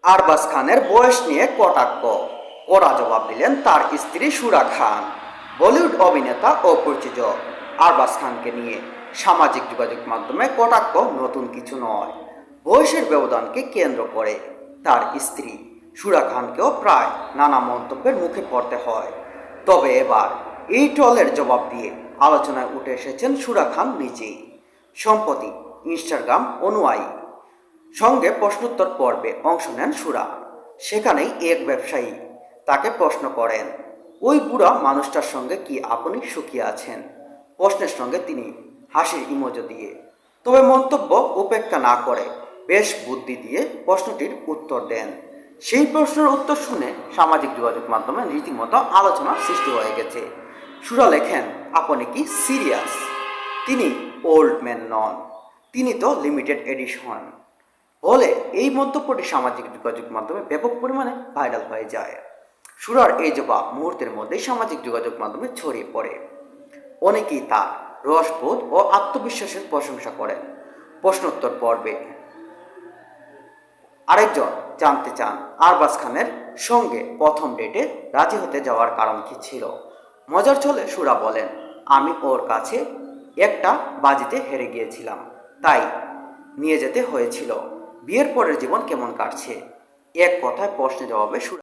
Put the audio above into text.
আরবাজ খানের বয়স নিয়ে কটাক্ষ, কড়া জবাব দিলেন তার স্ত্রী সুরা খান। বলিউড অভিনেতা ও প্রযোজক আরবাজ খানকে নিয়ে সামাজিক যোগাযোগ মাধ্যমে কটাক্ষ নতুন কিছু নয়। বয়সের ব্যবধানকে কেন্দ্র করে তার স্ত্রী সুরা খানকেও প্রায় নানা মন্তব্যের মুখে পড়তে হয়। তবে এবার এই ট্রলের জবাব দিয়ে আলোচনায় উঠে এসেছেন সুরা খান নিজেই। সম্প্রতি ইনস্টাগ্রাম অনুয়ায়ী সঙ্গে প্রশ্নোত্তর পর্বে অংশ নেন সুরা। সেখানেই এক ব্যবসায়ী তাকে প্রশ্ন করেন, ওই বুড়া মানুষটার সঙ্গে কি আপনি সুখী আছেন? প্রশ্নের সঙ্গে তিনি হাসির ইমোজি দিয়ে, তবে মন্তব্য উপেক্ষা না করে বেশ বুদ্ধি দিয়ে প্রশ্নটির উত্তর দেন। সেই প্রশ্নের উত্তর শুনে সামাজিক যোগাযোগ মাধ্যমে রীতিমতো আলোচনা সৃষ্টি হয়ে গেছে। সুরা লেখেন, আপনি কি সিরিয়াস? তিনি ওল্ড ম্যান নন, তিনি তো লিমিটেড এডিশন। বলে এই মন্তব্যটি সামাজিক যোগাযোগ মাধ্যমে ব্যাপক পরিমাণে ভাইরাল হয়ে যায়। সুরার এই জবাব মুহূর্তের মধ্যেই সামাজিক যোগাযোগ মাধ্যমে ছড়িয়ে পড়ে। অনেকেই তার রসবোধ ও আত্মবিশ্বাসের প্রশংসা করেন। প্রশ্নোত্তর পর্বে আরেকজন জানতে চান, আরবাজ খানের সঙ্গে প্রথম ডেটে রাজি হতে যাওয়ার কারণ কি ছিল? মজার ছলে সুরা বলেন, আমি ওর কাছে একটা বাজিতে হেরে গিয়েছিলাম, তাই নিয়ে যেতে হয়েছিল। বিয়ের পরের জীবন কেমন কাটছে? এক কথায় প্রশ্নের জবাবে সুরা